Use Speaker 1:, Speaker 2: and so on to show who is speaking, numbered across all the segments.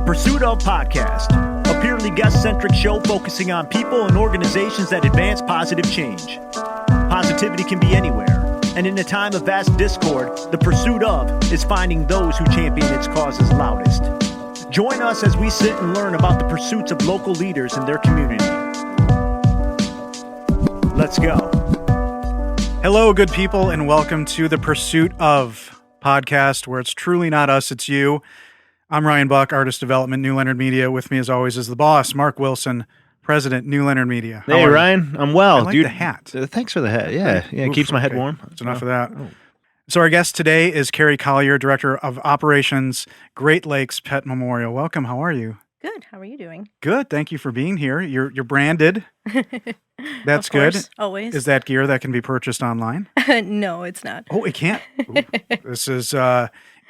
Speaker 1: Pursuit of Podcast, a purely guest-centric show focusing on people and organizations that advance positive change. Positivity can be anywhere, and in a time of vast discord, the pursuit of is finding those who champion its causes loudest. Join us as we sit and learn about the pursuits of local leaders in their community. Let's go.
Speaker 2: Hello, good people, and welcome to the Pursuit of Podcast, where it's truly not us, it's you. I'm Ryan Buck, Artist Development, New Leonard Media. With me, as always, is the boss, Mark Wilson, President, New Leonard Media.
Speaker 3: Hey, Ryan. I'm well.
Speaker 2: I like
Speaker 3: Dude,
Speaker 2: the hat.
Speaker 3: Thanks for the hat. Yeah, it keeps my head warm.
Speaker 2: That's enough of that. So our guest today is Kerri Collier, Director of Operations, Great Lakes Pet Memorial. Welcome. How are you?
Speaker 4: Good. How are you doing?
Speaker 2: Good. Thank you for being here. You're branded. That's
Speaker 4: of course,
Speaker 2: good.
Speaker 4: Always.
Speaker 2: Is that gear that can be purchased online?
Speaker 4: No, it's not.
Speaker 2: Oh, it can't? Ooh. This is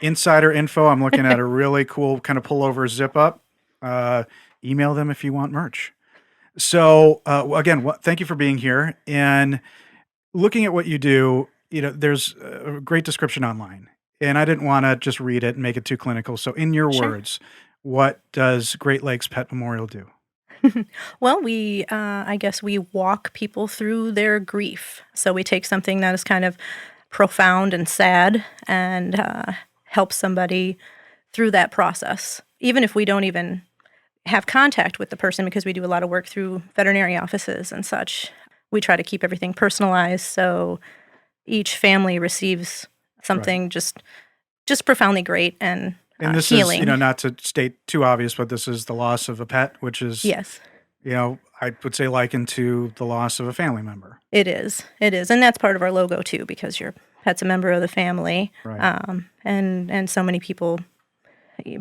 Speaker 2: insider info. I'm looking at a really cool kind of pullover zip up. Email them if you want merch. So again, thank you for being here. And looking at what you do, there's a great description online. And I didn't want to just read it and make it too clinical. So in your words, what does Great Lakes Pet Memorial do?
Speaker 4: Well, I guess we walk people through their grief. So we take something that is kind of profound and sad and help somebody through that process. Even if we don't even have contact with the person, because we do a lot of work through veterinary offices and such, we try to keep everything personalized so each family receives something just profoundly great and
Speaker 2: this
Speaker 4: healing.
Speaker 2: Is, not to state too obvious, but this is the loss of a pet, which is,
Speaker 4: yes,
Speaker 2: I would say likened to the loss of a family member.
Speaker 4: It is. And that's part of our logo too, because your pet's a member of the family.
Speaker 2: Right.
Speaker 4: And so many people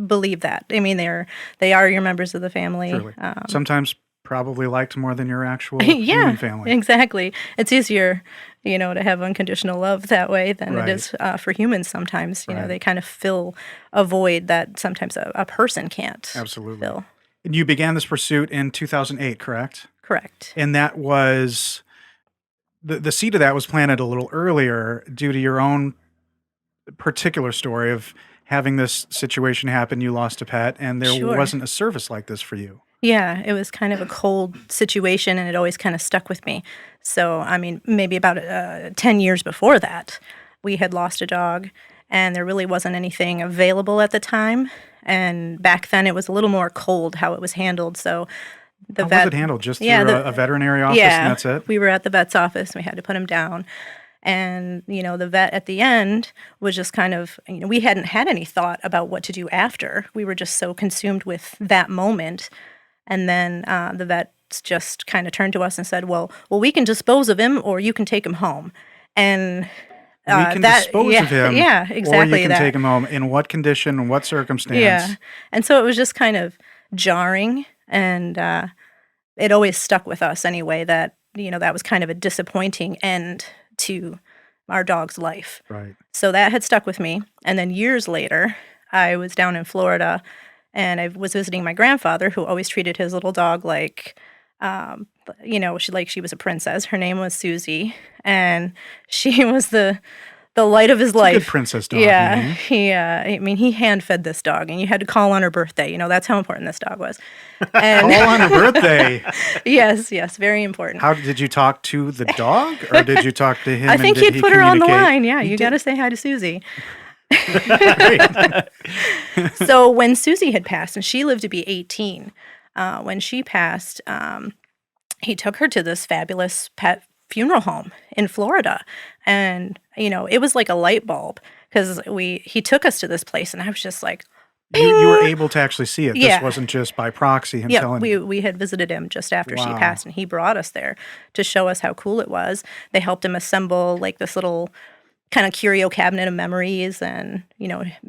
Speaker 4: believe that. I mean, they are your members of the family.
Speaker 2: Truly. Sometimes probably liked more than your actual
Speaker 4: yeah,
Speaker 2: human family.
Speaker 4: Exactly. It's easier, to have unconditional love that way than
Speaker 2: Right.
Speaker 4: it is for humans sometimes.
Speaker 2: Right.
Speaker 4: They kind of fill a void that sometimes a person can't
Speaker 2: Absolutely.
Speaker 4: fill.
Speaker 2: And you began this pursuit in 2008, correct?
Speaker 4: Correct.
Speaker 2: And that was, the seed of that was planted a little earlier due to your own particular story of having this situation happen. You lost a pet, and there
Speaker 4: Sure.
Speaker 2: wasn't a service like this for you.
Speaker 4: Yeah, it was kind of a cold situation, and it always kind of stuck with me. So, I mean, maybe about 10 years before that, we had lost a dog, and there really wasn't anything available at the time. And back then, it was a little more cold how it was handled. So,
Speaker 2: How was it handled? Just through a veterinary office, and that's it?
Speaker 4: We were at the vet's office. We had to put him down. And, the vet at the end was just kind of, we hadn't had any thought about what to do after. We were just so consumed with that moment. And then the vet just kind of turned to us and said, well, we can dispose of him, or you can take him home. And
Speaker 2: we can dispose of him,
Speaker 4: yeah, exactly,
Speaker 2: or you can take him home. In what condition, in what circumstance?
Speaker 4: Yeah. And so it was just kind of jarring, and it always stuck with us anyway that, that was kind of a disappointing end to our dog's life.
Speaker 2: Right.
Speaker 4: So that had stuck with me. And then years later, I was down in Florida, and I was visiting my grandfather, who always treated his little dog like, she was a princess. Her name was Susie, and she was the light of his life.
Speaker 2: Good princess dog.
Speaker 4: Yeah, he hand-fed this dog, and you had to call on her birthday. That's how important this dog was. And
Speaker 2: call on her birthday.
Speaker 4: Yes, very important.
Speaker 2: How did you talk to the dog, or did you talk to him?
Speaker 4: I think
Speaker 2: he'd
Speaker 4: put her on the
Speaker 2: communicate?
Speaker 4: line. Yeah, you got to say hi to Susie.
Speaker 2: Great.
Speaker 4: So when Susie had passed, and she lived to be 18, when she passed, he took her to this fabulous pet funeral home in Florida. And, it was like a light bulb, because he took us to this place, and I was just like,
Speaker 2: you were able to actually see it.
Speaker 4: Yeah.
Speaker 2: This wasn't just by proxy him telling you.
Speaker 4: We had visited him just after she
Speaker 2: Wow.
Speaker 4: passed, and he brought us there to show us how cool it was. They helped him assemble like this little kind of curio cabinet of memories, and,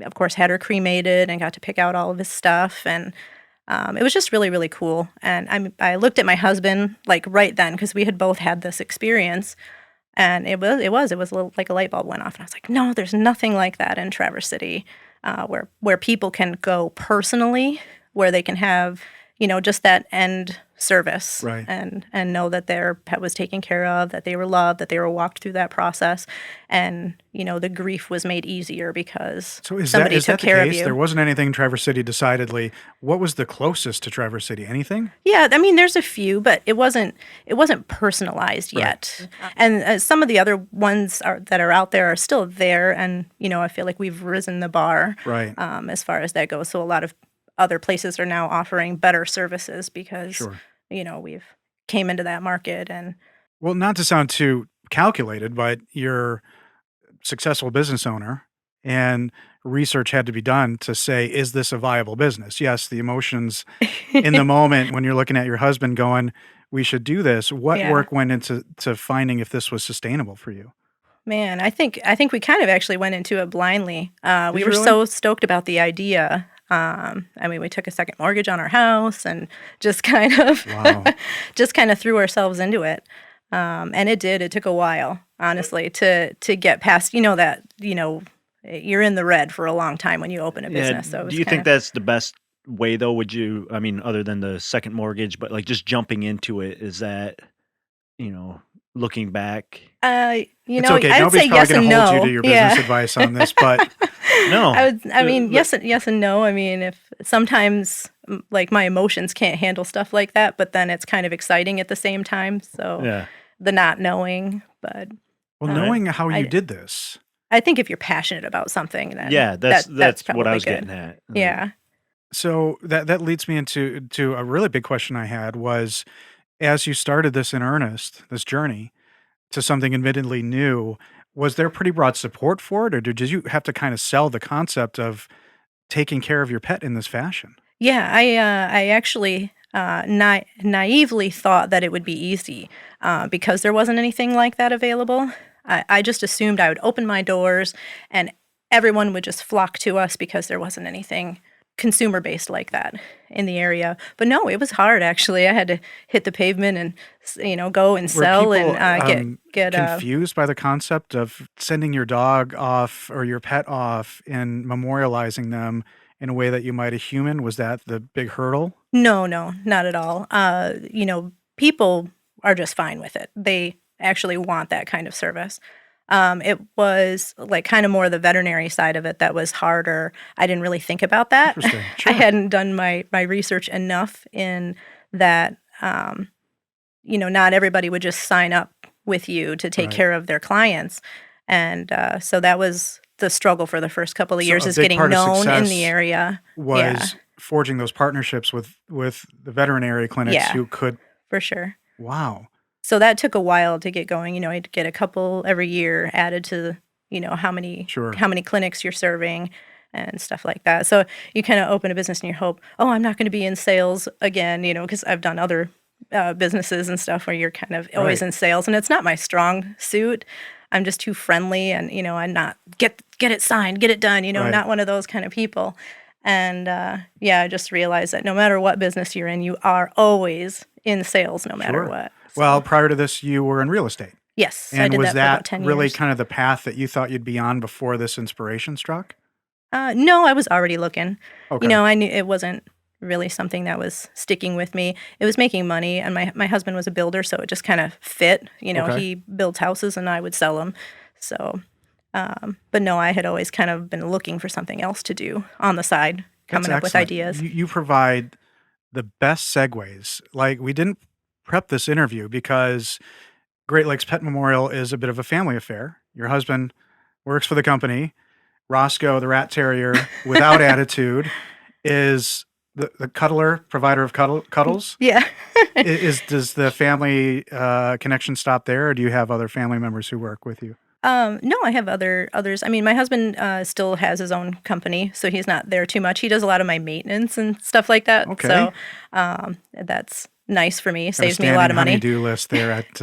Speaker 4: of course, had her cremated and got to pick out all of his stuff. And it was just really, really cool. And I looked at my husband like right then, because we had both had this experience, and it was a little, like a light bulb went off, and I was like, no, there's nothing like that in Traverse City, where people can go personally, where they can have just that end service,
Speaker 2: Right.
Speaker 4: and know that their pet was taken care of, that they were loved, that they were walked through that process, and the grief was made easier because
Speaker 2: So is
Speaker 4: somebody
Speaker 2: that
Speaker 4: took
Speaker 2: the
Speaker 4: care of
Speaker 2: case?
Speaker 4: you.
Speaker 2: There wasn't anything Traverse City decidedly. What was the closest to Traverse City? Anything?
Speaker 4: Yeah, I mean, there's a few, but it wasn't personalized
Speaker 2: Right.
Speaker 4: yet. And some of the other ones that are out there are still there, and I feel like we've risen the bar,
Speaker 2: Right.
Speaker 4: as far as that goes. So a lot of other places are now offering better services because
Speaker 2: Sure.
Speaker 4: we've came into that market. And
Speaker 2: Well, not to sound too calculated, but you're a successful business owner and research had to be done to say, is this a viable business? Yes, the emotions in the moment when you're looking at your husband going, we should do this. What
Speaker 4: Yeah.
Speaker 2: work went into finding if this was sustainable for you?
Speaker 4: Man, I think we kind of actually went into it blindly. We
Speaker 2: you
Speaker 4: were
Speaker 2: really?
Speaker 4: so stoked about the idea. I mean, we took a second mortgage on our house and just kind of
Speaker 2: Wow.
Speaker 4: just kind of threw ourselves into it. And it did. It took a while, honestly, to get past. That you're in the red for a long time when you open a business. So it was
Speaker 3: do you think
Speaker 4: kinda-
Speaker 3: that's the best way though? Would you? I mean, other than the second mortgage, but like just jumping into it, is that looking back?
Speaker 2: It's okay.
Speaker 4: I'd
Speaker 2: Nobody's
Speaker 4: say
Speaker 2: probably
Speaker 4: yes
Speaker 2: going
Speaker 4: and
Speaker 2: to hold
Speaker 4: no.
Speaker 2: you to your business advice on this, but
Speaker 3: No,
Speaker 4: I mean,
Speaker 3: but-
Speaker 4: yes and no. I mean, if sometimes like my emotions can't handle stuff like that, but then it's kind of exciting at the same time. So
Speaker 3: yeah.
Speaker 4: the not knowing, but
Speaker 2: well,
Speaker 4: Uh,
Speaker 2: knowing how you
Speaker 4: I-
Speaker 2: did this,
Speaker 4: I think if you're passionate about something, then
Speaker 3: Yeah, that's what
Speaker 4: probably
Speaker 3: I was
Speaker 4: good.
Speaker 3: getting at.
Speaker 4: Yeah.
Speaker 2: so that leads me into a really big question I had was, as you started this in earnest, this journey to something admittedly new, was there pretty broad support for it, or did you have to kind of sell the concept of taking care of your pet in this fashion?
Speaker 4: Yeah, I actually naively thought that it would be easy because there wasn't anything like that available. I just assumed I would open my doors and everyone would just flock to us because there wasn't anything consumer based like that in the area. But no, it was hard actually. I had to hit the pavement and go and
Speaker 2: Were
Speaker 4: sell
Speaker 2: people
Speaker 4: and get
Speaker 2: confused by the concept of sending your dog off or your pet off and memorializing them in a way that you might a human? Was that the big hurdle?
Speaker 4: No, not at all. People are just fine with it. They actually want that kind of service. It was like kind of more the veterinary side of it that was harder. I didn't really think about that.
Speaker 2: Interesting.
Speaker 4: I
Speaker 2: Sure.
Speaker 4: hadn't done my research enough in that. Not everybody would just sign up with you to take
Speaker 2: Right.
Speaker 4: care of their clients, and so that was the struggle for the first couple of
Speaker 2: So
Speaker 4: years
Speaker 2: a
Speaker 4: is
Speaker 2: big
Speaker 4: getting
Speaker 2: part of
Speaker 4: known in
Speaker 2: success
Speaker 4: the area.
Speaker 2: Was
Speaker 4: Yeah.
Speaker 2: forging those partnerships with the veterinary clinics
Speaker 4: Yeah.
Speaker 2: who could.
Speaker 4: For sure.
Speaker 2: Wow.
Speaker 4: So that took a while to get going. I'd get a couple every year added to, how many
Speaker 2: Sure.
Speaker 4: clinics you're serving and stuff like that. So you kind of open a business and you hope, oh, I'm not going to be in sales again, because I've done other businesses and stuff where you're kind of always
Speaker 2: Right.
Speaker 4: in sales, and it's not my strong suit. I'm just too friendly, and I'm not get it signed, get it done.
Speaker 2: Right.
Speaker 4: Not one of those kind of people. And I just realized that no matter what business you're in, you are always in sales, no matter
Speaker 2: Sure.
Speaker 4: what.
Speaker 2: Well, prior to this, you were in real estate.
Speaker 4: Yes, I
Speaker 2: And
Speaker 4: did
Speaker 2: was
Speaker 4: that for about
Speaker 2: that
Speaker 4: 10
Speaker 2: really
Speaker 4: years.
Speaker 2: kind of the path that you thought you'd be on before this inspiration struck?
Speaker 4: No, I was already looking.
Speaker 2: Okay.
Speaker 4: I knew it wasn't really something that was sticking with me. It was making money, and my husband was a builder, so it just kind of fit.
Speaker 2: Okay.
Speaker 4: He builds houses, and I would sell them. So, but no, I had always kind of been looking for something else to do on the side,
Speaker 2: That's
Speaker 4: coming up with
Speaker 2: excellent.
Speaker 4: ideas.
Speaker 2: You provide the best segues. Like, we didn't prep this interview because Great Lakes Pet Memorial is a bit of a family affair. Your husband works for the company. Roscoe, the rat terrier without attitude, is the cuddler, provider of cuddles.
Speaker 4: Yeah.
Speaker 2: Does the family connection stop there, or do you have other family members who work with you?
Speaker 4: No, I have others. I mean, my husband still has his own company, so he's not there too much. He does a lot of my maintenance and stuff like that.
Speaker 2: Okay.
Speaker 4: So that's nice for me.
Speaker 2: Got
Speaker 4: Saves me a lot of money.
Speaker 2: honey-do list there at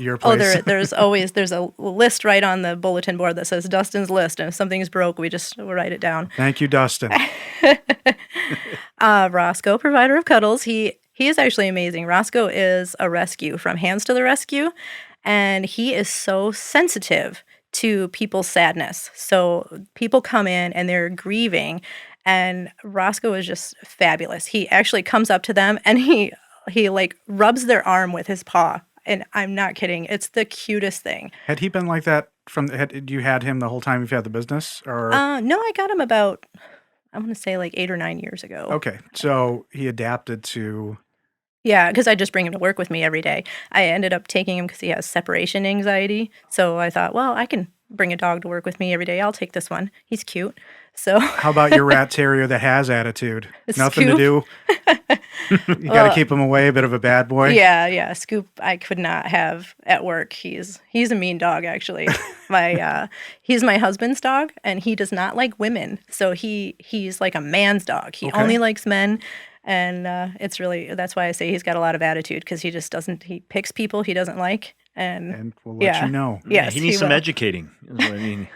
Speaker 2: your place.
Speaker 4: There's a list right on the bulletin board that says Dustin's list, and if something's broke, we'll write it down.
Speaker 2: Thank you, Dustin.
Speaker 4: Roscoe, provider of cuddles, he is actually amazing. Roscoe is a rescue from Hands to the Rescue, and he is so sensitive to people's sadness. So people come in and they're grieving, And Roscoe is just fabulous. He actually comes up to them and he like rubs their arm with his paw. And I'm not kidding. It's the cutest thing.
Speaker 2: Had he been like that you had him the whole time you've had the business, or?
Speaker 4: No, I got him about, I want to say like 8 or 9 years ago.
Speaker 2: Okay. So he adapted to.
Speaker 4: Yeah, because I just bring him to work with me every day. I ended up taking him because he has separation anxiety. So I thought, well, I can bring a dog to work with me every day. I'll take this one. He's cute. So
Speaker 2: How about your rat terrier that has attitude? Nothing to
Speaker 4: Scoop.
Speaker 2: do. You got to keep him away, a bit of a bad boy.
Speaker 4: Yeah. Scoop, I could not have at work. He's a mean dog, actually. He's my husband's dog, and he does not like women. So he's like a man's dog. He only likes men. And that's why I say he's got a lot of attitude, because he just doesn't, he picks people he doesn't like. And
Speaker 2: we'll let you know.
Speaker 4: Yes,
Speaker 3: he needs some
Speaker 4: will.
Speaker 3: educating. Is what I mean.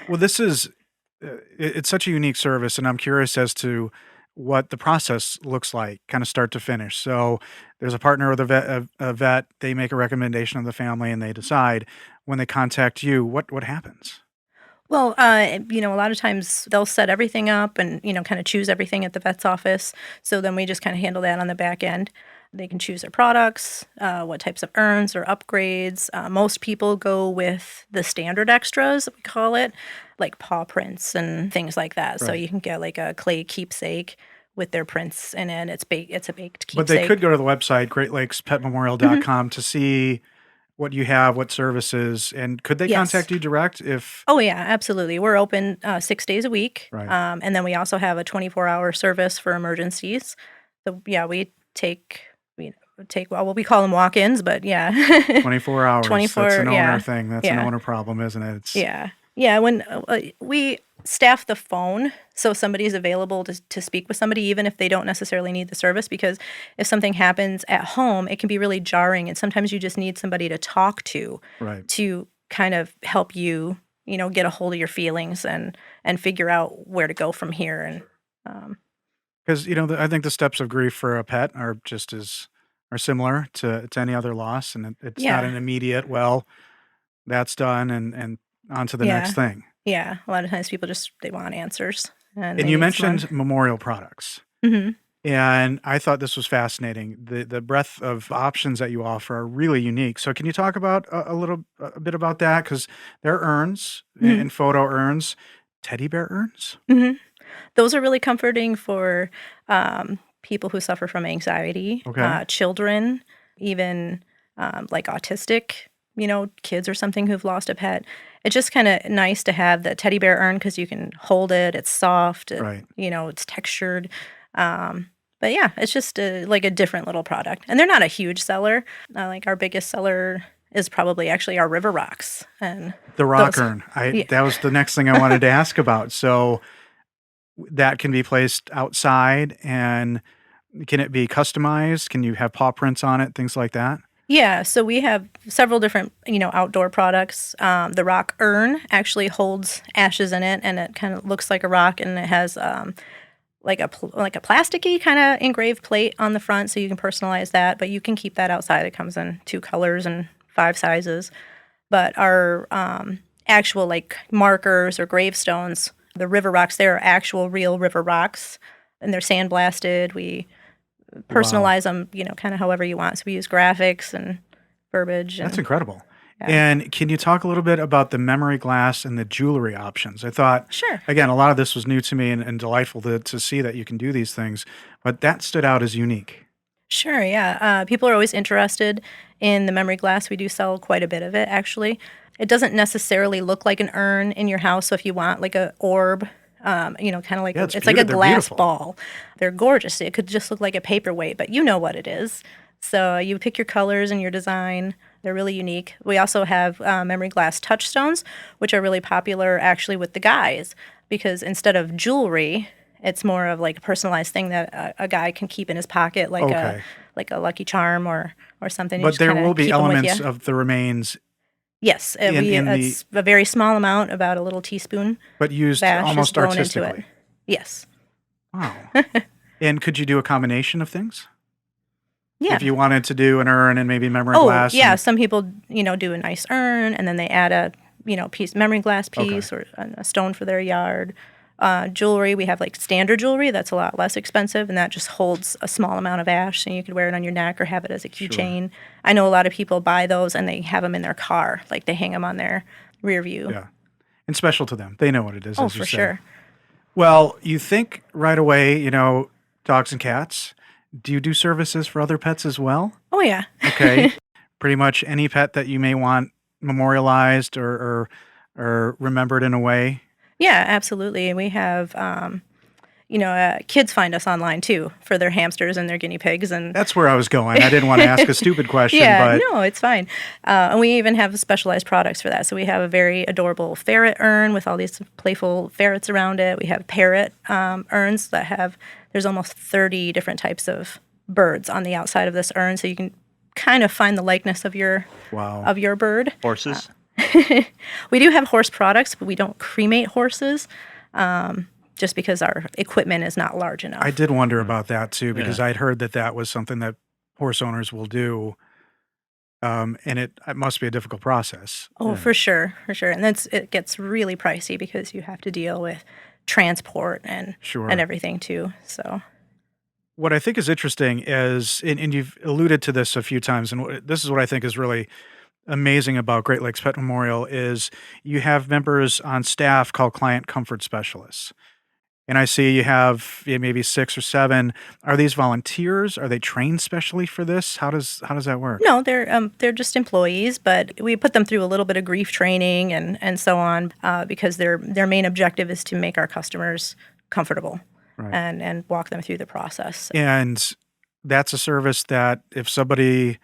Speaker 2: Well, this is, it's such a unique service, and I'm curious as to what the process looks like, kind of start to finish. So there's a partner with a vet, they make a recommendation of the family, and they decide. When they contact you, what happens?
Speaker 4: Well, a lot of times they'll set everything up and, kind of choose everything at the vet's office. So then we just kind of handle that on the back end. They can choose their products, what types of urns or upgrades. Most people go with the standard extras, we call it, like paw prints and things like that. So
Speaker 2: Right.
Speaker 4: you can get like a clay keepsake with their prints in it. It's a baked keepsake.
Speaker 2: But they could go to the website, GreatLakesPetMemorial.com, to see what you have, what services, and could they
Speaker 4: Yes.
Speaker 2: contact you direct if?
Speaker 4: Oh, yeah, absolutely. We're open 6 days a week.
Speaker 2: Right.
Speaker 4: And then we also have a 24-hour service for emergencies. So, yeah, we take, well, we call them walk-ins, but yeah.
Speaker 2: 24 hours.
Speaker 4: 24,
Speaker 2: That's an owner
Speaker 4: yeah.
Speaker 2: thing. That's an
Speaker 4: Yeah.
Speaker 2: owner problem, isn't it? It's,
Speaker 4: Yeah. Yeah, when we staff the phone, so somebody's available to speak with somebody, even if they don't necessarily need the service, because if something happens at home, it can be really jarring, and sometimes you just need somebody to talk to
Speaker 2: Right.
Speaker 4: to kind of help you, get a hold of your feelings and figure out where to go from here. And
Speaker 2: Because, I think the steps of grief for a pet are similar to any other loss, and it's not
Speaker 4: Yeah.
Speaker 2: an immediate, well, that's done, and on to the
Speaker 4: Yeah.
Speaker 2: next thing.
Speaker 4: yeah, a lot of times people they want answers. And
Speaker 2: And you mentioned memorial products.
Speaker 4: Hmm.
Speaker 2: And I thought this was fascinating. The breadth of options that you offer are really unique. So can you talk about a bit about that? Because they're urns
Speaker 4: Mhm.
Speaker 2: and photo urns, teddy bear urns.
Speaker 4: Hmm. Those are really comforting for people who suffer from anxiety,
Speaker 2: Okay.
Speaker 4: children, even like autistic, kids or something who've lost a pet. It's just kind of nice to have the teddy bear urn because you can hold it. It's soft.
Speaker 2: Right.
Speaker 4: It's textured. But yeah, it's just like a different little product. And they're not a huge seller. Like our biggest seller is probably actually our river rocks. And
Speaker 2: The rock
Speaker 4: those-
Speaker 2: urn.
Speaker 4: yeah.
Speaker 2: That was the next thing I wanted to ask about. So that can be placed outside, and can it be customized? Can you have paw prints on it, things like that?
Speaker 4: Yeah, so we have several different, outdoor products. The rock urn actually holds ashes in it, and it kind of looks like a rock, and it has like a plasticky kind of engraved plate on the front, so you can personalize that. But you can keep that outside. It comes in 2 colors and 5 sizes. But our actual like markers or gravestones, the river rocks, they're actual real river rocks, and they're sandblasted. We personalize them, kind of however you want. So we use graphics and verbiage.
Speaker 2: That's
Speaker 4: And
Speaker 2: incredible.
Speaker 4: Yeah.
Speaker 2: And can you talk a little bit about the memory glass and the jewelry options? I thought,
Speaker 4: Sure.
Speaker 2: again, a lot of this was new to me and delightful to see that you can do these things, but that stood out as unique.
Speaker 4: Sure, yeah. People are always interested in the memory glass. We do sell quite a bit of it, actually. It doesn't necessarily look like an urn in your house, so if you want like a orb, kind of like
Speaker 2: Yeah,
Speaker 4: it's like a
Speaker 2: they're
Speaker 4: glass
Speaker 2: beautiful.
Speaker 4: ball. They're gorgeous. It could just look like a paperweight, but you know what it is. So you pick your colors and your design. They're really unique. We also have memory glass touchstones, which are really popular actually with the guys, because instead of jewelry, it's more of like a personalized thing that a guy can keep in his pocket, like
Speaker 2: Okay.
Speaker 4: a Lucky Charm or something. You
Speaker 2: But
Speaker 4: just
Speaker 2: there
Speaker 4: kinda
Speaker 2: will be
Speaker 4: keep 'em with
Speaker 2: elements
Speaker 4: ya.
Speaker 2: of the remains,
Speaker 4: Yes,
Speaker 2: in the-
Speaker 4: it's a very small amount, about a little teaspoon.
Speaker 2: but used
Speaker 4: of ash is
Speaker 2: almost
Speaker 4: blown into
Speaker 2: artistically.
Speaker 4: it. Yes.
Speaker 2: Wow. And could you do a combination of things?
Speaker 4: Yeah.
Speaker 2: If you wanted to do an urn and maybe memory
Speaker 4: Oh,
Speaker 2: glass.
Speaker 4: yeah.
Speaker 2: and-
Speaker 4: Some people, do a nice urn, and then they add a, memory glass piece or a stone for their yard. Jewelry, we have like standard jewelry that's a lot less expensive, and that just holds a small amount of ash, and you could wear it on your neck or have it as a keychain. I know a lot of people buy those and they have them in their car, like they hang them on their rear view.
Speaker 2: Yeah. And special to them. They know what it is,
Speaker 4: Oh,
Speaker 2: as you
Speaker 4: for
Speaker 2: say.
Speaker 4: sure.
Speaker 2: Well, you think right away, dogs and cats. Do you do services for other pets as well?
Speaker 4: Oh, yeah.
Speaker 2: Okay. Pretty much any pet that you may want memorialized or remembered in a way.
Speaker 4: Yeah, absolutely. We have, kids find us online too for their hamsters and their guinea pigs. And
Speaker 2: That's where I was going. I didn't want to ask a stupid question,
Speaker 4: yeah,
Speaker 2: but
Speaker 4: no, it's fine. And we even have specialized products for that. So we have a very adorable ferret urn with all these playful ferrets around it. We have parrot urns there's almost 30 different types of birds on the outside of this urn. So you can kind of find the likeness of your bird.
Speaker 3: Horses?
Speaker 4: We do have horse products, but we don't cremate horses just because our equipment is not large enough.
Speaker 2: I did wonder about that too, because I'd heard that was something that horse owners will do. And it must be a difficult process.
Speaker 4: Oh, for sure. And it gets really pricey because you have to deal with transport and everything too. So
Speaker 2: what I think is interesting is, and you've alluded to this a few times, and this is what I think is really amazing about Great Lakes Pet Memorial is you have members on staff called client comfort specialists. And I see you have maybe 6 or 7. Are these volunteers? Are they trained specially for this? How does that work?
Speaker 4: No, they're just employees, but we put them through a little bit of grief training and so on because their main objective is to make our customers comfortable and walk them through the process.
Speaker 2: And that's a service that if somebody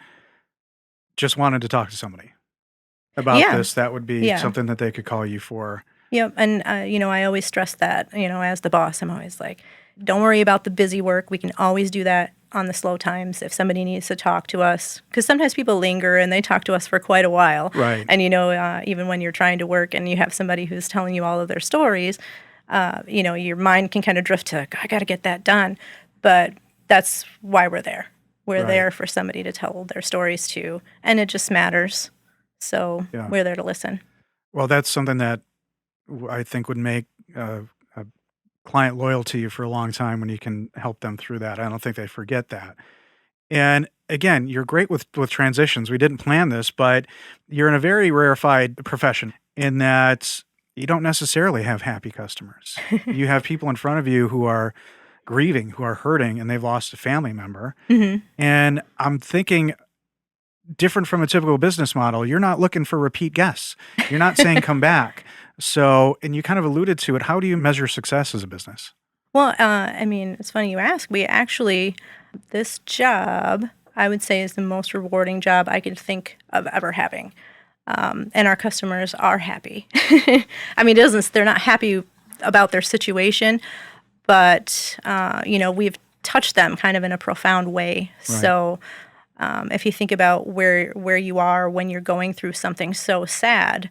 Speaker 2: just wanted to talk to somebody about this, that would be something that they could call you for.
Speaker 4: Yep, and I always stress that, as the boss, I'm always like, don't worry about the busy work. We can always do that on the slow times if somebody needs to talk to us. Because sometimes people linger and they talk to us for quite a while.
Speaker 2: Right.
Speaker 4: And, even when you're trying to work and you have somebody who's telling you all of their stories, your mind can kind of drift to, I got to get that done. But that's why we're there. We're there for somebody to tell their stories to. And it just matters. So we're there to listen.
Speaker 2: Well, that's something that I think would make a client loyal to you for a long time when you can help them through that. I don't think they forget that. And again, you're great with transitions. We didn't plan this, but you're in a very rarefied profession in that you don't necessarily have happy customers. You have people in front of you who are grieving, who are hurting, and they've lost a family member.
Speaker 4: Mm-hmm.
Speaker 2: And I'm thinking, different from a typical business model, you're not looking for repeat guests. You're not saying come back. So, and you kind of alluded to it, how do you measure success as a business?
Speaker 4: Well, it's funny you ask. We actually, this job, I would say, is the most rewarding job I could think of ever having. And our customers are happy. They're not happy about their situation, but, we've touched them kind of in a profound way. Right. So if you think about where you are when you're going through something so sad,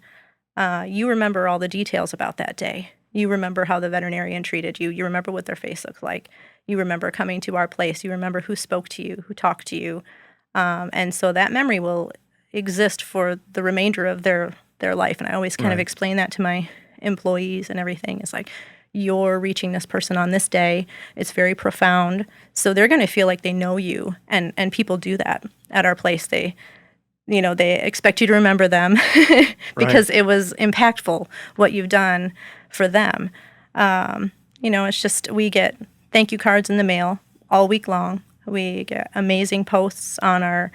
Speaker 4: you remember all the details about that day. You remember how the veterinarian treated you. You remember what their face looked like. You remember coming to our place. You remember who spoke to you, who talked to you. And so that memory will exist for the remainder of their life. And I always kind of explain that to my employees and everything. It's like, you're reaching this person on this day. It's very profound. So they're going to feel like they know you. And people do that at our place. They expect you to remember them because it was impactful what you've done for them. It's just, we get thank you cards in the mail all week long. We get amazing posts on our,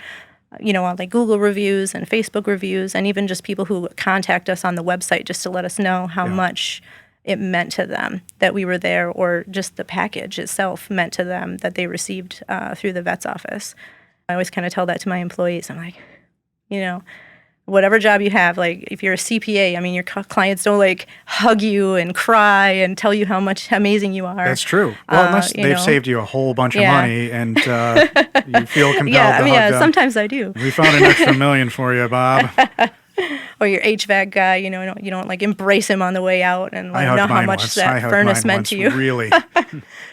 Speaker 4: on like Google reviews and Facebook reviews, and even just people who contact us on the website just to let us know how much it meant to them that we were there, or just the package itself meant to them that they received through the vet's office. I always kind of tell that to my employees. I'm like, whatever job you have, like if you're a CPA, your clients don't like hug you and cry and tell you how much amazing you are.
Speaker 2: That's true. Well, unless they've saved you a whole bunch of money and you feel compelled to hug them.
Speaker 4: Sometimes I do.
Speaker 2: We found an extra $1 million for you, Bob.
Speaker 4: Or your HVAC guy, you don't like embrace him on the way out and let him know how much that furnace meant to you.
Speaker 2: Really,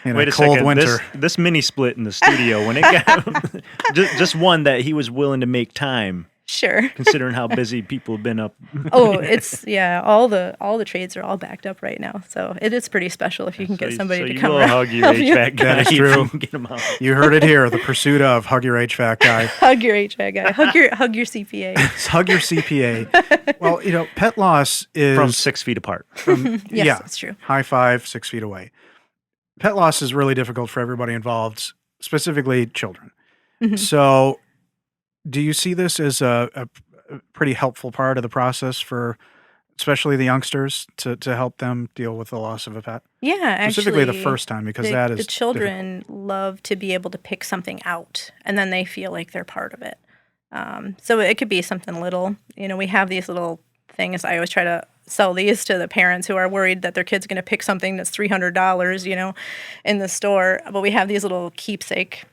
Speaker 3: Wait a
Speaker 2: cold
Speaker 3: second.
Speaker 2: winter.
Speaker 3: This mini split in the studio when it got just one that he was willing to make time
Speaker 4: Sure.
Speaker 3: considering how busy people have been up.
Speaker 4: Oh, it's all the trades are all backed up right now, so it is pretty special if you can get somebody
Speaker 3: so
Speaker 4: to
Speaker 3: you
Speaker 4: come
Speaker 3: will
Speaker 4: around.
Speaker 3: hug your
Speaker 4: help you.
Speaker 3: HVAC guy.
Speaker 2: That is
Speaker 3: if
Speaker 2: true.
Speaker 3: you can get him out.
Speaker 2: You heard it here. The pursuit of hug your HVAC guy.
Speaker 4: Hug your HVAC guy. Hug your CPA.
Speaker 2: Hug your CPA. Well, pet loss is
Speaker 3: From 6 feet apart.
Speaker 4: Yes,
Speaker 2: yeah,
Speaker 4: that's true.
Speaker 2: high five, 6 feet away. Pet loss is really difficult for everybody involved, specifically children.
Speaker 4: Mhm.
Speaker 2: So, do you see this as a pretty helpful part of the process for especially the youngsters to help them deal with the loss of a pet?
Speaker 4: Yeah,
Speaker 2: Specifically the
Speaker 4: actually,
Speaker 2: first time, because
Speaker 4: the,
Speaker 2: that is
Speaker 4: the
Speaker 2: difficult.
Speaker 4: children love to be able to pick something out, and then they feel like they're part of it. So it could be something little. We have these little things. I always try to sell these to the parents who are worried that their kid's going to pick something that's $300, in the store. But we have these little keepsake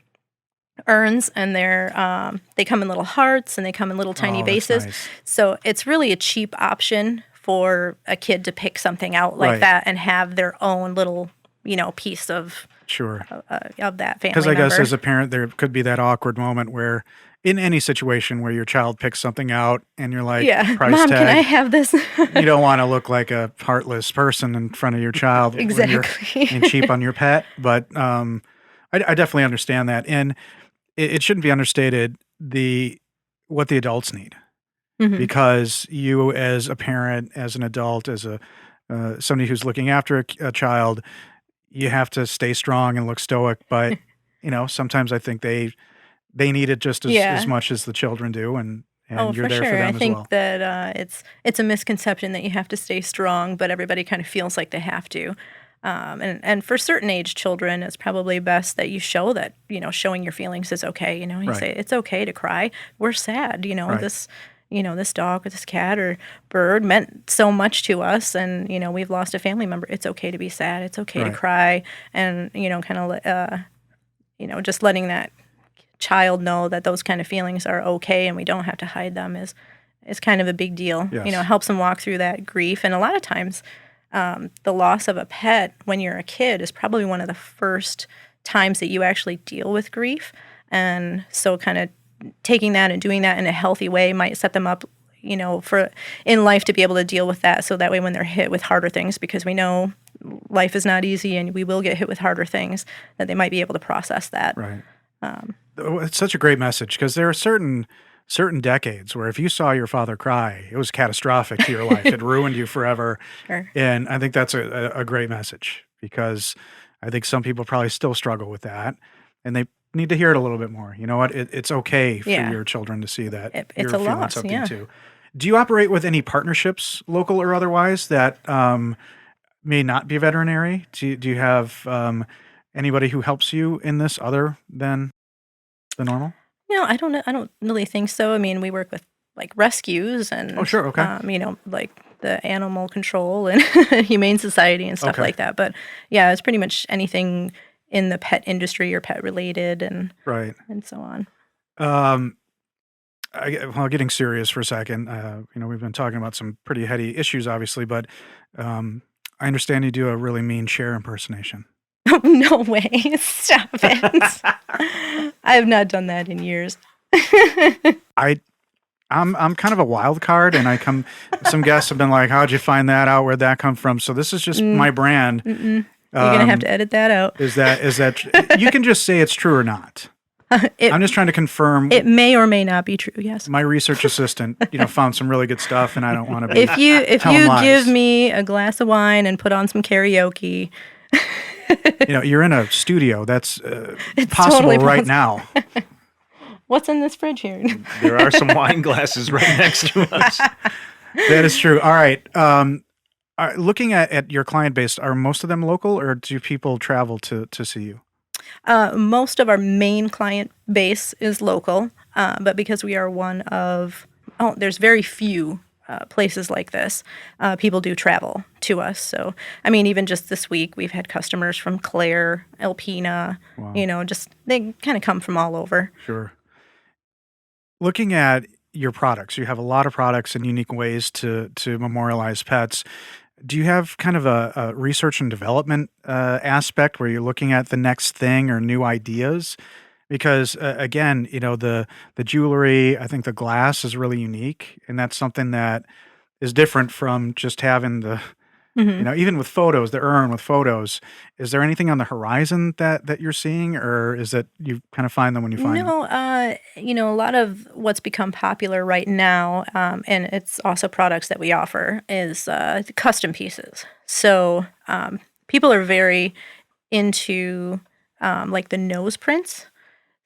Speaker 4: urns, and they come in little hearts, and they come in little tiny
Speaker 2: Oh, that's
Speaker 4: vases.
Speaker 2: nice.
Speaker 4: So it's really a cheap option for a kid to pick something out like
Speaker 2: Right.
Speaker 4: that and have their own little, piece of
Speaker 2: Sure.
Speaker 4: that family
Speaker 2: Because I guess
Speaker 4: member.
Speaker 2: as a parent, there could be that awkward moment where, in any situation where your child picks something out and you're like,
Speaker 4: Yeah,
Speaker 2: price
Speaker 4: Mom,
Speaker 2: tag,
Speaker 4: can I have this?
Speaker 2: you don't want to look like a heartless person in front of your child when you're
Speaker 4: Exactly.
Speaker 2: being cheap on your pet. But I definitely understand that. And it shouldn't be understated what the adults need.
Speaker 4: Mhm.
Speaker 2: Because you as a parent, as an adult, as somebody who's looking after a child, you have to stay strong and look stoic. But sometimes I think they need it just as
Speaker 4: Yeah.
Speaker 2: much as the children do, and
Speaker 4: Oh,
Speaker 2: you're
Speaker 4: for
Speaker 2: there
Speaker 4: sure.
Speaker 2: for them
Speaker 4: I
Speaker 2: as
Speaker 4: think
Speaker 2: well.
Speaker 4: that it's a misconception that you have to stay strong, but everybody kind of feels like they have to. And for certain age children, it's probably best that you show that showing your feelings is okay. You
Speaker 2: Right.
Speaker 4: say it's okay to cry. We're sad.
Speaker 2: Right.
Speaker 4: This dog or this cat or bird meant so much to us, and we've lost a family member. It's okay to be sad. It's okay to
Speaker 2: Right.
Speaker 4: cry, and kind of just letting that child know that those kind of feelings are okay and we don't have to hide them is kind of a big deal.
Speaker 2: Yes.
Speaker 4: It helps them walk through that grief. And a lot of times, the loss of a pet when you're a kid is probably one of the first times that you actually deal with grief. And so kind of taking that and doing that in a healthy way might set them up, for in life to be able to deal with that. So that way when they're hit with harder things, because we know life is not easy and we will get hit with harder things, that they might be able to process that.
Speaker 2: Right. It's such a great message because there are certain decades where if you saw your father cry, it was catastrophic to your life. It ruined you forever.
Speaker 4: Sure.
Speaker 2: And I think that's a great message because I think some people probably still struggle with that, and they need to hear it a little bit more. You know what? It's okay for
Speaker 4: Yeah.
Speaker 2: your children to see that
Speaker 4: It's
Speaker 2: you're
Speaker 4: a
Speaker 2: feeling
Speaker 4: loss,
Speaker 2: something
Speaker 4: yeah.
Speaker 2: too. Do you operate with any partnerships, local or otherwise, that may not be veterinary? Do you have anybody who helps you in this other than the normal?
Speaker 4: No, I don't know. I don't really think so. I mean, we work with like rescues and
Speaker 2: Oh, sure, okay.
Speaker 4: like the animal control and humane society and stuff
Speaker 2: Okay.
Speaker 4: like that. But yeah, it's pretty much anything in the pet industry or pet related and
Speaker 2: Right.
Speaker 4: so on.
Speaker 2: Getting serious for a second, we've been talking about some pretty heady issues, obviously, but I understand you do a really mean Cher impersonation.
Speaker 4: No way. Stop it. I have not done that in years.
Speaker 2: I'm kind of a wild card, and some guests have been like, "How'd you find that out? Where'd that come from?" So this is just my brand.
Speaker 4: Mm-mm. You're going to have to edit that out.
Speaker 2: Is that you can just say it's true or not?
Speaker 4: It,
Speaker 2: I'm just trying to confirm.
Speaker 4: it may or may not be true, yes.
Speaker 2: My research assistant, found some really good stuff, and I don't want to be.
Speaker 4: If you
Speaker 2: telling lies.
Speaker 4: give me a glass of wine and put on some karaoke,
Speaker 2: You're in a studio. That's
Speaker 4: It's
Speaker 2: possible
Speaker 4: totally
Speaker 2: right
Speaker 4: possible.
Speaker 2: now.
Speaker 4: what's in this fridge here?
Speaker 3: There are some wine glasses right next to us.
Speaker 2: That is true. All right. Looking at your client base, are most of them local, or do people travel to see you?
Speaker 4: Most of our main client base is local, but because we are there's very few places like this, people do travel to us. So, I mean, even just this week, we've had customers from Clare, Alpena,
Speaker 2: Wow.
Speaker 4: they kind of come from all over.
Speaker 2: Sure. Looking at your products, you have a lot of products and unique ways to memorialize pets. Do you have kind of a research and development aspect where you're looking at the next thing or new ideas? because again, the jewelry, I think the glass is really unique, and that's something that is different from just having
Speaker 4: Mhm.
Speaker 2: even with photos, the urn with photos. Is there anything on the horizon that you're seeing, or is that you kind of find them when you find them?
Speaker 4: No, a lot of what's become popular right now, and it's also products that we offer, is custom pieces. So people are very into like the nose prints.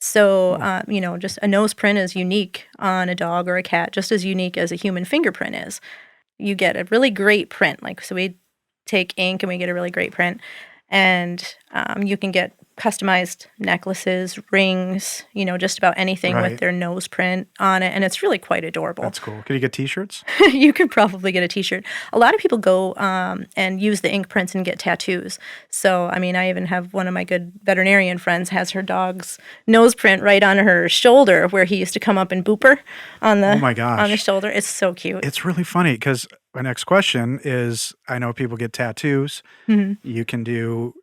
Speaker 4: So,
Speaker 2: Cool.
Speaker 4: just a nose print is unique on a dog or a cat, just as unique as a human fingerprint is. You get a really great print. Like, so we take ink and we get a really great print. And you can get customized necklaces, rings, just about anything with
Speaker 2: Right.
Speaker 4: their nose print on it. And it's really quite adorable.
Speaker 2: That's cool. Can you get T-shirts?
Speaker 4: You could probably get a t-shirt. A lot of people go and use the ink prints and get tattoos. So, I mean, I even have one of my good veterinarian friends has her dog's nose print right on her shoulder where he used to come up and boop her on
Speaker 2: Oh
Speaker 4: the
Speaker 2: my
Speaker 4: on the
Speaker 2: gosh.
Speaker 4: shoulder. It's so cute.
Speaker 2: It's really funny because my next question is, I know people get tattoos.
Speaker 4: Mhm.
Speaker 2: You can do,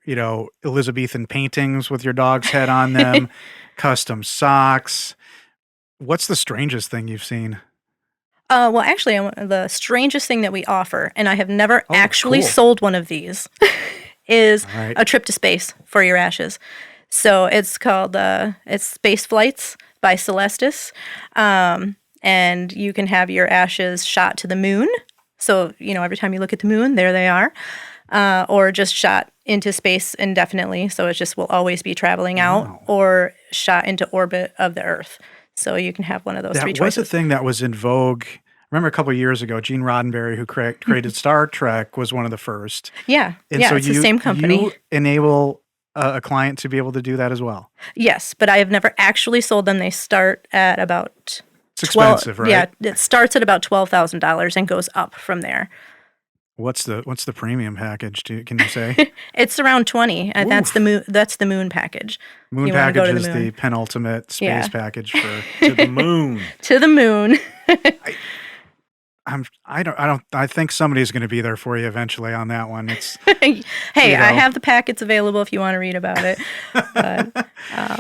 Speaker 2: Elizabethan paintings with your dog's head on them, custom socks. What's the strangest thing you've seen?
Speaker 4: Well, actually, the strangest thing that we offer, and I have never
Speaker 2: Oh,
Speaker 4: actually
Speaker 2: cool.
Speaker 4: sold one of these, is
Speaker 2: All right.
Speaker 4: a trip to space for your ashes. So it's called it's Space Flights by Celestis, and you can have your ashes shot to the moon. So every time you look at the moon, there they are, or just shot into space indefinitely. So it just will always be traveling out,
Speaker 2: Wow.
Speaker 4: or shot into orbit of the Earth. So you can have one of those three
Speaker 2: That was a
Speaker 4: choices.
Speaker 2: thing that was in vogue. I remember a couple of years ago, Gene Roddenberry, who created Star Trek, was one of the first.
Speaker 4: Yeah,
Speaker 2: And
Speaker 4: yeah,
Speaker 2: so
Speaker 4: it's the same company.
Speaker 2: you enable a client to be able to do that as well.
Speaker 4: Yes, but I have never actually sold them. They start at about
Speaker 2: It's expensive, right?
Speaker 4: Yeah, it starts at about $12,000 and goes up from there.
Speaker 2: What's the premium package? Can you say?
Speaker 4: It's around 20, and that's the
Speaker 2: Oof.
Speaker 4: moon. That's the moon package.
Speaker 2: Moon
Speaker 4: You wanna go
Speaker 2: package
Speaker 4: to
Speaker 2: is
Speaker 4: the
Speaker 2: the
Speaker 4: moon.
Speaker 2: penultimate space
Speaker 4: Yeah.
Speaker 2: package for.
Speaker 3: To the moon.
Speaker 4: To the moon.
Speaker 2: I think somebody's going to be there for you eventually on that one. It's
Speaker 4: Hey,
Speaker 2: You
Speaker 4: I
Speaker 2: know.
Speaker 4: have the packets available if you want to read about it.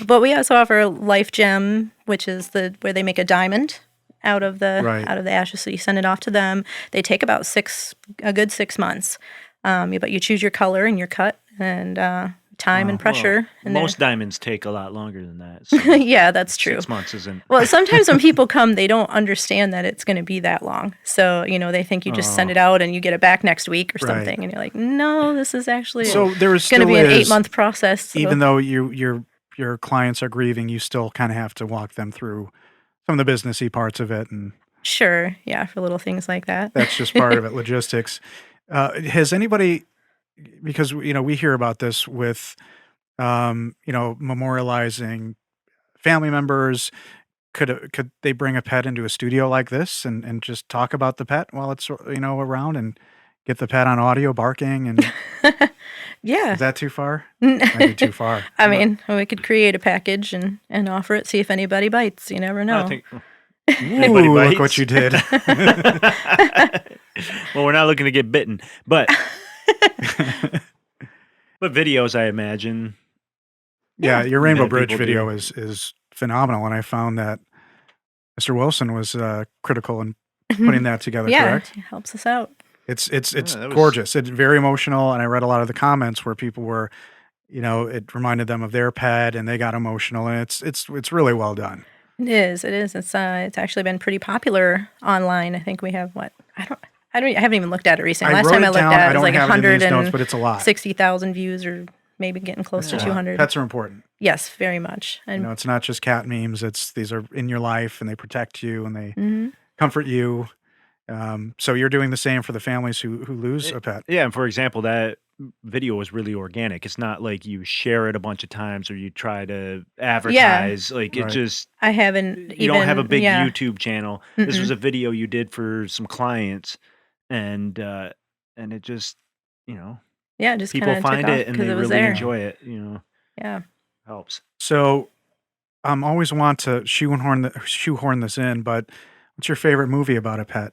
Speaker 4: But we also offer Life Gem, which is where they make a diamond out of the
Speaker 2: Right.
Speaker 4: ashes. So you send it off to them. They take about a good 6 months. But you choose your color and your cut and time and
Speaker 2: Wow.
Speaker 4: pressure. And they're-
Speaker 3: Most diamonds take a lot longer than that. So
Speaker 4: yeah, that's true.
Speaker 3: 6 months isn't.
Speaker 4: Well, sometimes when people come, they don't understand that it's going to be that long. So, they think you just send
Speaker 3: Oh.
Speaker 4: it out and you get it back next week or
Speaker 2: Right.
Speaker 4: something. And you're like, no, this is actually
Speaker 2: so there is
Speaker 4: going to
Speaker 2: still
Speaker 4: be an
Speaker 2: is,
Speaker 4: 8-month process. So.
Speaker 2: even though your clients are grieving, you still kind of have to walk them through some of the businessy parts of it, and
Speaker 4: Sure. Yeah, for little things like that.
Speaker 2: that's just part of it, logistics. Has anybody, because we hear about this with memorializing family members. Could they bring a pet into a studio like this and just talk about the pet while it's around and get the pet on audio barking? And
Speaker 4: Yeah.
Speaker 2: is that too far? Might be too far.
Speaker 4: I mean, we could create a package and offer it, see if anybody bites. You never know.
Speaker 3: I think.
Speaker 2: Ooh, look what you did.
Speaker 3: Well, we're not looking to get bitten, but videos, I imagine.
Speaker 2: Yeah, your Rainbow
Speaker 3: Many
Speaker 2: Bridge
Speaker 3: people
Speaker 2: video
Speaker 3: do.
Speaker 2: is phenomenal, and I found that Mr. Wilson was critical in putting that together.
Speaker 4: yeah,
Speaker 2: Correct?
Speaker 4: it helps us out.
Speaker 2: It's
Speaker 3: that was-
Speaker 2: gorgeous. It's very emotional, and I read a lot of the comments where people were, it reminded them of their pet, and they got emotional, and it's really well done.
Speaker 4: It is. It is. It's actually been pretty popular online. I think we have I haven't even looked at it recently. Last
Speaker 2: wrote
Speaker 4: time
Speaker 2: it
Speaker 4: I looked
Speaker 2: down.
Speaker 4: at
Speaker 2: I
Speaker 4: it, it was
Speaker 2: don't
Speaker 4: like
Speaker 2: have it in these notes, but
Speaker 4: 160,000
Speaker 2: it's a lot.
Speaker 4: views, or maybe getting close to
Speaker 2: Yeah.
Speaker 4: 200.
Speaker 2: Pets are important.
Speaker 4: Yes, very much. And
Speaker 2: It's not just cat memes. These are in your life, and they protect you, and they
Speaker 4: mhm.
Speaker 2: comfort you. So you're doing the same for the families who lose a pet.
Speaker 3: Yeah, and for example, that video was really organic. It's not like you share it a bunch of times or you try to advertise. Like it
Speaker 2: Right.
Speaker 3: just
Speaker 4: I haven't
Speaker 3: you don't have a big
Speaker 4: yeah.
Speaker 3: YouTube channel. This was a video you did for some clients, and it just
Speaker 4: Yeah, just
Speaker 3: people
Speaker 4: kind of took
Speaker 3: find
Speaker 4: off
Speaker 3: it and
Speaker 4: because
Speaker 3: they
Speaker 4: it was
Speaker 3: really
Speaker 4: there.
Speaker 3: enjoy it.
Speaker 4: Yeah.
Speaker 3: Helps.
Speaker 2: So always want to shoehorn this in, but what's your favorite movie about a pet?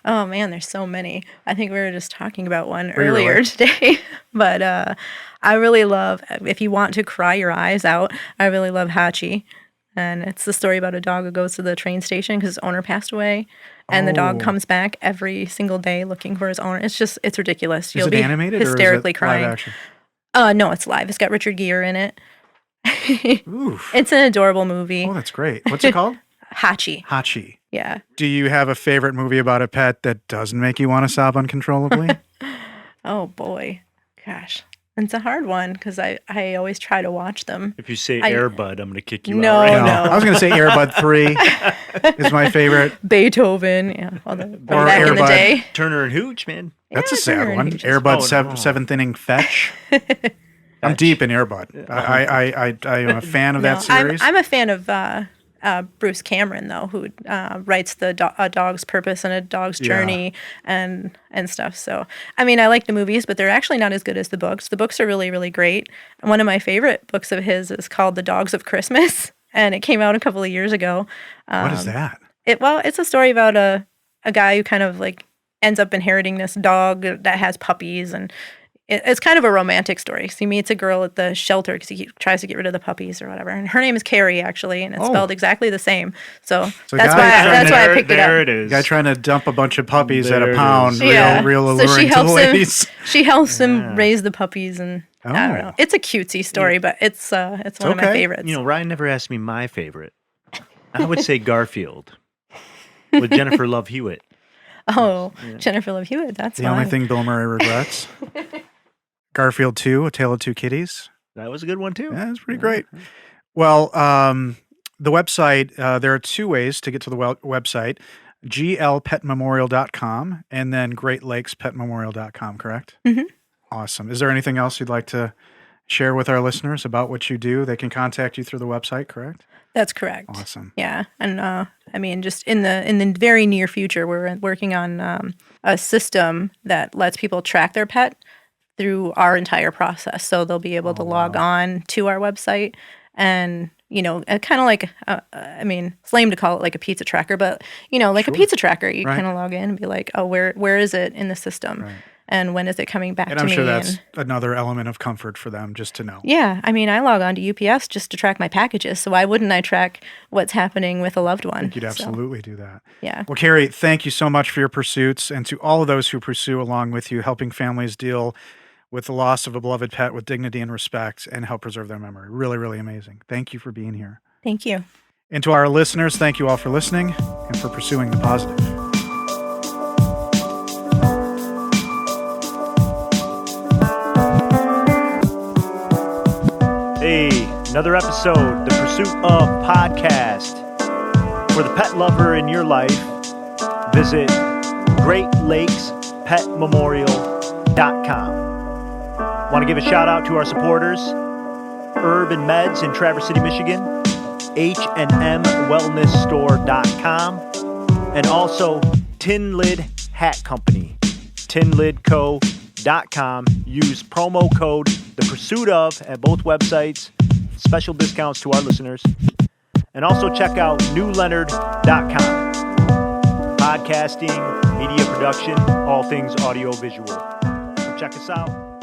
Speaker 4: Oh man, there's so many. I think we were just talking about one
Speaker 2: Were you
Speaker 4: earlier
Speaker 2: really?
Speaker 4: today. But I really love, if you want to cry your eyes out, I really love Hachi. And it's the story about a dog who goes to the train station because his owner passed away. And the dog
Speaker 2: Oh.
Speaker 4: comes back every single day looking for his owner. It's ridiculous.
Speaker 2: Is
Speaker 4: You'll
Speaker 2: it
Speaker 4: be
Speaker 2: animated
Speaker 4: hysterically
Speaker 2: or is it
Speaker 4: crying.
Speaker 2: live action?
Speaker 4: No, it's live. It's got Richard Gere in it.
Speaker 2: Oof.
Speaker 4: It's an adorable movie.
Speaker 2: Oh, that's great. What's it called?
Speaker 4: Hachi.
Speaker 2: Hachi.
Speaker 4: Yeah.
Speaker 2: Do you have a favorite movie about a pet that doesn't make you want to sob uncontrollably?
Speaker 4: Oh boy. Gosh. It's a hard one because I always try to watch them.
Speaker 3: If you say
Speaker 4: I-
Speaker 3: Air Bud, I'm going to kick you
Speaker 4: No,
Speaker 3: out right
Speaker 2: No,
Speaker 3: now.
Speaker 4: no.
Speaker 2: I was going to say Air Bud 3 is my favorite.
Speaker 4: Beethoven. Yeah. All the,
Speaker 2: Or
Speaker 4: back
Speaker 2: Air
Speaker 4: in the
Speaker 2: Bud.
Speaker 4: day.
Speaker 3: Turner and Hooch, man.
Speaker 2: That's a
Speaker 4: Yeah,
Speaker 2: sad
Speaker 4: Turner and
Speaker 2: one.
Speaker 4: Hooch is
Speaker 2: Air Bud
Speaker 3: fun. Oh, no.
Speaker 2: seventh inning fetch. I'm deep in Air Bud. I am a fan of that series.
Speaker 4: I'm a fan of Bruce Cameron, though, who writes A Dog's Purpose and A Dog's Journey and stuff. So, I mean, I like the movies, but they're actually not as good as the books. The books are really, really great. And one of my favorite books of his is called The Dogs of Christmas, and it came out a couple of years ago.
Speaker 2: What is that?
Speaker 4: It's a story about a guy who kind of like ends up inheriting this dog that has puppies, and it's kind of a romantic story. So he meets a girl at the shelter because he tries to get rid of the puppies or whatever. And her name is Kerri, actually, and it's spelled exactly the same. So that's why I picked it up.
Speaker 3: There it is.
Speaker 2: Guy trying to dump a bunch of puppies at
Speaker 3: There
Speaker 2: a
Speaker 3: it
Speaker 2: pound.
Speaker 3: is.
Speaker 2: Real alluring to the ladies.
Speaker 4: She helps him raise the puppies, and I don't know. It's a cutesy story, but it's one of my favorites.
Speaker 3: You know, Ryan never asked me my favorite. I would say Garfield with Jennifer Love Hewitt.
Speaker 4: Jennifer Love Hewitt. That's
Speaker 2: The only thing Bill Murray regrets. Garfield 2, A Tale of Two Kitties.
Speaker 3: That was a good one, too.
Speaker 2: Yeah, it's pretty great. Well, the website, there are two ways to get to the website. glpetmemorial.com and then greatlakespetmemorial.com, correct?
Speaker 4: Mm-hmm.
Speaker 2: Awesome. Is there anything else you'd like to share with our listeners about what you do? They can contact you through the website, correct?
Speaker 4: That's correct.
Speaker 2: Awesome.
Speaker 4: Yeah, and I mean, just in the very near future, we're working on a system that lets people track their pet through our entire process. So they'll be able to log on to our website, and kind of like I mean, it's lame to call it like a pizza tracker, but like a pizza tracker, you kind of log in and be like, oh, where is it in the system? Right. And when is it coming back to me?
Speaker 2: And I'm sure that's another element of comfort for them just to know.
Speaker 4: Yeah. I mean, I log on to UPS just to track my packages. So why wouldn't I track what's happening with a loved one?
Speaker 2: I think you'd absolutely do that.
Speaker 4: Yeah.
Speaker 2: Well, Kerri, thank you so much for your pursuits, and to all of those who pursue along with you, helping families deal with the loss of a beloved pet with dignity and respect and help preserve their memory. Really, really amazing. Thank you for being here.
Speaker 4: Thank you.
Speaker 2: And to our listeners, thank you all for listening and for pursuing the positive.
Speaker 3: Hey, another episode, The Pursuit of Podcast. For the pet lover in your life, visit greatlakespetmemorial.com. Want to give a shout out to our supporters, Urban Meds in Traverse City, Michigan, HNMWellnessStore.com, and also Tin Lid Hat Company, tinlidco.com. Use promo code ThePursuitOf at both websites. Special discounts to our listeners. And also check out newleonard.com. Podcasting, media production, all things audio visual. So check us out.